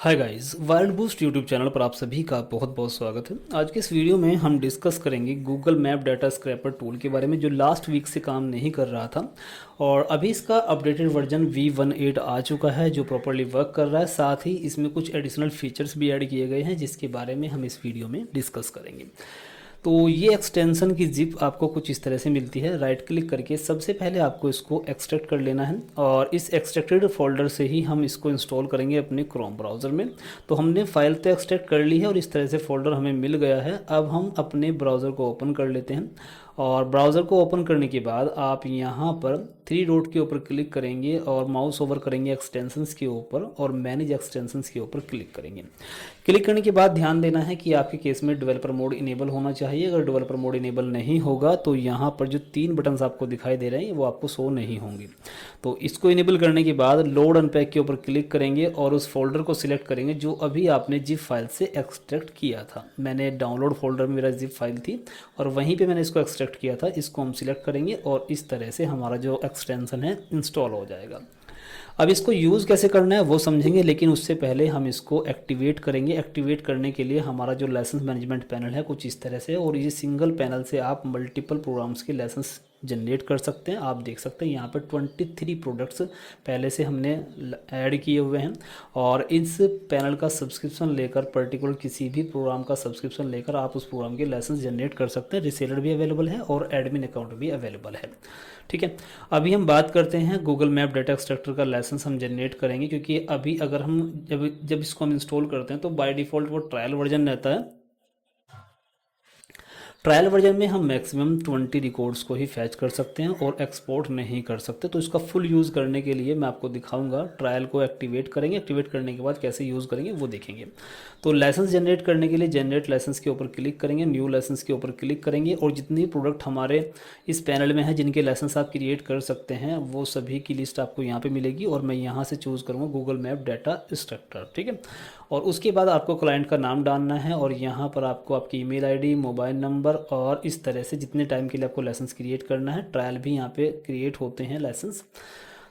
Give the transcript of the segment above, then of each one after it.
Hi guys, wild boost YouTube channel पर आप सभी का बहुत बहुत स्वागत है। आज के इस वीडियो में हम डिस्कस करेंगे Google map data scraper tool के बारे में, जो लास्ट वीक से काम नहीं कर रहा था और अभी इसका अपडेटेड वर्जन V18 आ चुका है जो प्रॉपर्ली वर्क कर रहा है। साथ ही इसमें कुछ एडिशनल फीचर्स भी ऐड किए गए हैं जिसके बारे में हम इस वीडियो में डिस्कस करेंगे। तो ये एक्सटेंशन की जिप आपको कुछ इस तरह से मिलती है। राइट क्लिक करके सबसे पहले आपको इसको एक्सट्रैक्ट कर लेना है और इस एक्सट्रैक्टेड फोल्डर से ही हम इसको इंस्टॉल करेंगे अपने क्रोम ब्राउज़र में। तो हमने फाइल तो एक्सट्रैक्ट कर ली है और इस तरह से फोल्डर हमें मिल गया है। अब हम अपने ब्राउज़र को ओपन कर लेते हैं और ब्राउज़र को ओपन करने के बाद आप यहाँ पर थ्री डॉट के ऊपर क्लिक करेंगे और माउस ओवर करेंगे एक्सटेंशंस के ऊपर और मैनेज एक्सटेंशंस के ऊपर क्लिक करेंगे। क्लिक करने के बाद ध्यान देना है कि आपके केस में डेवलपर मोड इनेबल होना चाहिए। अगर डेवलपर मोड इनेबल नहीं होगा तो यहाँ पर जो तीन बटन्स आपको दिखाई दे रहे हैं वो आपको शो नहीं होंगे। तो इसको इनेबल करने के बाद लोड अनपैक के ऊपर क्लिक करेंगे और उस फोल्डर को सिलेक्ट करेंगे जो अभी आपने जिप फाइल से एक्सट्रैक्ट किया था। मैंने डाउनलोड फोल्डर में मेरा जिप फाइल थी और वहीं पे मैंने इसको एक्सट्रैक्ट किया था। इसको हम सिलेक्ट करेंगे और इस तरह से हमारा जो एक्सटेंशन है इंस्टॉल हो जाएगा। अब इसको यूज़ कैसे करना है वो समझेंगे, लेकिन उससे पहले हम इसको एक्टिवेट करेंगे। एक्टिवेट करने के लिए हमारा जो लाइसेंस मैनेजमेंट पैनल है कुछ इस तरह से, और ये सिंगल पैनल से आप मल्टीपल प्रोग्राम्स के लाइसेंस जनरेट कर सकते हैं। आप देख सकते हैं यहाँ पर 23 प्रोडक्ट्स पहले से हमने ऐड किए हुए हैं और इस पैनल का सब्सक्रिप्शन लेकर, पर्टिकुलर किसी भी प्रोग्राम का सब्सक्रिप्शन लेकर आप उस प्रोग्राम के लाइसेंस जनरेट कर सकते हैं। रिसेलर भी अवेलेबल है और एडमिन अकाउंट भी अवेलेबल है। ठीक है, अभी हम बात करते हैं गूगल मैप डाटा एक्सट्रैक्टर का लाइसेंस हम जनरेट करेंगे, क्योंकि अभी अगर हम जब इसको हम इंस्टॉल करते हैं तो बाय डिफ़ॉल्ट वो ट्रायल वर्जन रहता है। ट्रायल वर्जन में हम मैक्सिमम 20 रिकॉर्ड्स को ही फैच कर सकते हैं और एक्सपोर्ट नहीं कर सकते। तो इसका फुल यूज़ करने के लिए मैं आपको दिखाऊंगा। ट्रायल को एक्टिवेट करेंगे, एक्टिवेट करने के बाद कैसे यूज़ करेंगे वो देखेंगे। तो लाइसेंस जनरेट करने के लिए जनरेट लाइसेंस के ऊपर क्लिक करेंगे, न्यू लाइसेंस के ऊपर क्लिक करेंगे और जितनी प्रोडक्ट हमारे इस पैनल में है जिनके लाइसेंस आप क्रिएट कर सकते हैं वो सभी की लिस्ट आपको यहाँ पर मिलेगी और मैं यहाँ से चूज़ करूँगा गूगल मैप डाटा एक्सट्रैक्टर। ठीक है, और उसके बाद आपको क्लाइंट का नाम डालना है और यहाँ पर आपको आपकी ईमेल आईडी, मोबाइल नंबर और इस तरह से जितने टाइम के लिए आपको लाइसेंस क्रिएट करना है। ट्रायल भी यहाँ पे क्रिएट होते हैं लाइसेंस।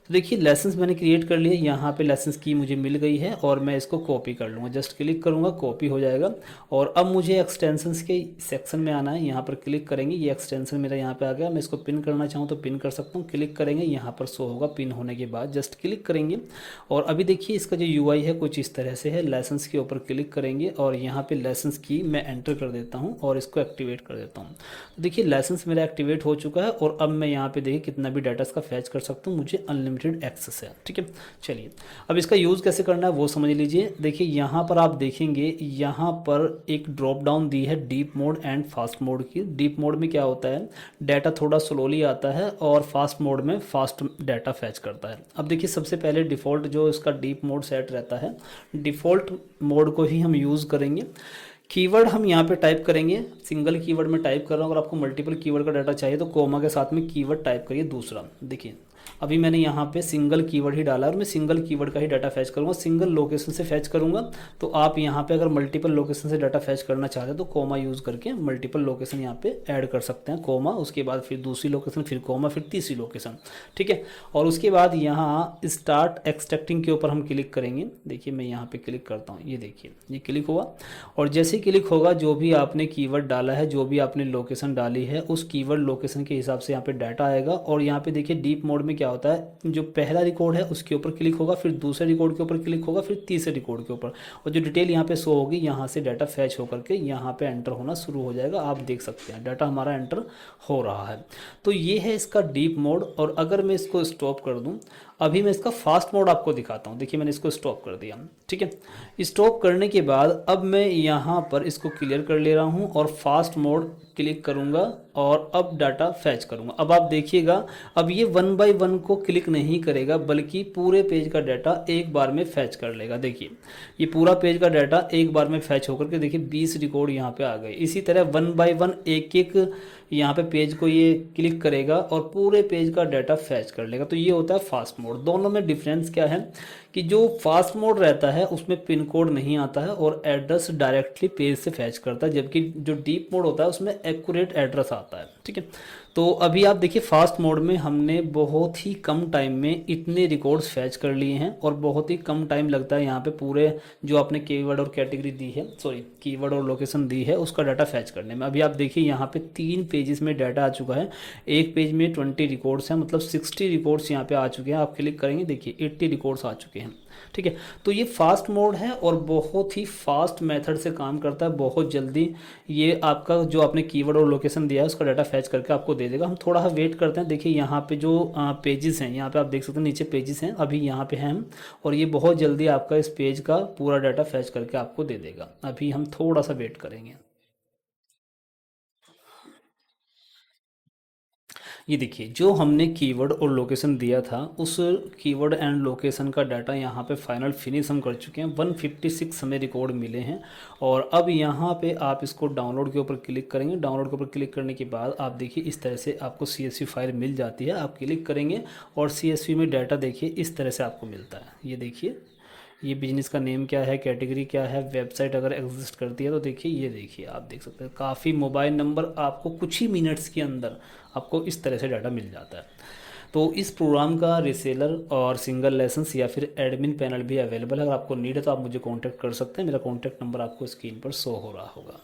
तो देखिए लाइसेंस मैंने क्रिएट कर लिया, यहाँ पे लाइसेंस की मुझे मिल गई है और मैं इसको कॉपी कर लूँगा। जस्ट क्लिक करूँगा, कॉपी हो जाएगा। और अब मुझे एक्सटेंशंस के सेक्शन में आना है, यहाँ पर क्लिक करेंगे। ये एक्सटेंशन मेरा यहाँ पे आ गया। मैं इसको पिन करना चाहूँ तो पिन कर सकता हूँ। क्लिक करेंगे, यहाँ पर शो होगा। पिन होने के बाद जस्ट क्लिक करेंगे और अभी देखिए इसका जो UI है कुछ इस तरह से है। लाइसेंस के ऊपर क्लिक करेंगे और यहाँ पर लाइसेंस की मैं एंटर कर देता हूँ और इसको एक्टिवेट कर देता हूँ। तो देखिए लाइसेंस मेरा एक्टिवेट हो चुका है और अब मैं यहाँ पे देखिए कितना भी डाटा इसका फैच कर सकता हूँ, मुझे अनलिमिटेड एक्सेस है। ठीक है, चलिए अब इसका यूज़ कैसे करना है वो समझ लीजिए। देखिए यहाँ पर आप देखेंगे, यहाँ पर एक ड्रॉप डाउन दी है deep mode and fast mode की। डीप मोड में क्या होता है, डाटा थोड़ा स्लोली आता है और फास्ट मोड में फास्ट डाटा फैच करता है। अब देखिए सबसे पहले डिफ़ॉल्ट जो इसका डीप मोड सेट रहता है, डिफ़ॉल्ट मोड को ही हम यूज़ करेंगे। कीवर्ड हम यहाँ पे टाइप करेंगे, सिंगल कीवर्ड में टाइप कर रहा हूँ। अगर आपको मल्टीपल कीवर्ड का डाटा चाहिए तो कोमा के साथ में कीवर्ड टाइप करिए दूसरा। देखिए अभी मैंने यहाँ पे सिंगल कीवर्ड ही डाला और मैं सिंगल कीवर्ड का ही डाटा फैच करूँगा, सिंगल लोकेशन से फैच करूँगा। तो आप यहाँ पे अगर मल्टीपल लोकेशन से डाटा फैच करना चाहते हैं तो कोमा यूज़ करके मल्टीपल लोकेशन यहाँ पे ऐड कर सकते हैं। कोमा, उसके बाद फिर दूसरी लोकेशन, फिर कोमा, फिर तीसरी लोकेशन। ठीक है, और उसके बाद यहाँ स्टार्ट एक्सट्रैक्टिंग के ऊपर हम क्लिक करेंगे। देखिए मैं यहाँ पे क्लिक करता हूँ, ये देखिए ये क्लिक हुआ और जैसे ही क्लिक होगा जो भी आपने कीवर्ड डाला है, जो भी आपने लोकेशन डाली है, उस कीवर्ड लोकेशन के हिसाब से यहाँ पे डाटा आएगा। और यहाँ पे देखिए डीप मोड में क्या होता है, जो पहला रिकॉर्ड है उसके ऊपर क्लिक होगा, फिर दूसरे रिकॉर्ड के ऊपर क्लिक होगा, फिर तीसरे रिकॉर्ड के ऊपर, और जो डिटेल यहाँ पे शो होगी यहाँ से डाटा फैच होकर के यहाँ पे एंटर होना शुरू हो जाएगा। आप देख सकते हैं डाटा हमारा एंटर हो रहा है। तो ये है इसका डीप मोड। और अगर मैं इसको स्टॉप कर दूँ, अभी मैं इसका फास्ट मोड आपको दिखाता हूँ। देखिए मैंने इसको स्टॉप कर दिया। ठीक है, स्टॉप करने के बाद अब मैं यहाँ पर इसको क्लियर कर ले रहा हूँ और फास्ट मोड क्लिक करूँगा और अब डाटा फैच करूँगा। अब आप देखिएगा, अब ये 1 बाय 1 को क्लिक नहीं करेगा बल्कि पूरे पेज का डाटा एक बार में फैच कर लेगा। देखिए ये पूरा पेज का डाटा एक बार में फैच होकर के देखिए 20 रिकॉर्ड यहाँ पे आ गए। इसी तरह 1 बाय 1 एक एक यहाँ पे पेज को ये क्लिक करेगा और पूरे पेज का डाटा फैच कर लेगा। तो ये होता है फास्ट मोड। दोनों में डिफरेंस क्या है कि जो फास्ट मोड रहता है उसमें पिन कोड नहीं आता है और एड्रेस डायरेक्टली पेज से फैच करता है, जबकि जो डीप मोड होता है उसमें एक्यूरेट एड्रेस आता है। ठीक है, तो अभी आप देखिए फास्ट मोड में हमने बहुत ही कम टाइम में इतने रिकॉर्ड्स फैच कर लिए हैं और बहुत ही कम टाइम लगता है यहाँ पे पूरे जो आपने कीवर्ड और कैटेगरी दी है, सॉरी कीवर्ड और लोकेशन दी है, उसका डाटा फैच करने में। अभी आप देखिए यहाँ पे 3 पेजेस में डाटा आ चुका है। एक पेज में 20 रिकॉर्ड्स हैं, मतलब 60 रिकॉर्ड्स यहाँ पे आ चुके हैं। आप क्लिक करेंगे देखिए 80 रिकॉर्ड्स आ चुके हैं। ठीक है, तो ये फास्ट मोड है और बहुत ही फास्ट मेथड से काम करता है, बहुत जल्दी ये आपका जो आपने कीवर्ड और लोकेशन दिया है उसका डाटा फैच करके आपको दे देगा। हम थोड़ा सा वेट करते हैं। देखिए यहाँ पे जो पेजेस हैं, यहाँ पे आप देख सकते हैं नीचे पेजेस हैं, अभी यहाँ पे हैं हम, और ये बहुत जल्दी आपका इस पेज का पूरा डाटा फैच करके आपको दे देगा। अभी हम थोड़ा सा वेट करेंगे। ये देखिए जो हमने कीवर्ड और लोकेशन दिया था, उस कीवर्ड एंड लोकेशन का डाटा यहाँ पे फाइनल फिनिश हम कर चुके हैं। 156 हमें रिकॉर्ड मिले हैं। और अब यहाँ पे आप इसको डाउनलोड के ऊपर क्लिक करेंगे। डाउनलोड के ऊपर क्लिक करने के बाद आप देखिए इस तरह से आपको CSV फाइल मिल जाती है। आप क्लिक करेंगे और CSV में डाटा देखिए इस तरह से आपको मिलता है। ये देखिए ये बिजनेस का नेम क्या है, कैटेगरी क्या है, वेबसाइट अगर एग्जिस्ट करती है तो देखिए, ये देखिए आप देख सकते हैं काफ़ी मोबाइल नंबर, आपको कुछ ही मिनट्स के अंदर आपको इस तरह से डाटा मिल जाता है। तो इस प्रोग्राम का रिसेलर और सिंगल लाइसेंस या फिर एडमिन पैनल भी अवेलेबल है। अगर आपको नीड है तो आप मुझे कांटेक्ट कर सकते हैं। मेरा कांटेक्ट नंबर आपको स्क्रीन पर शो हो रहा होगा।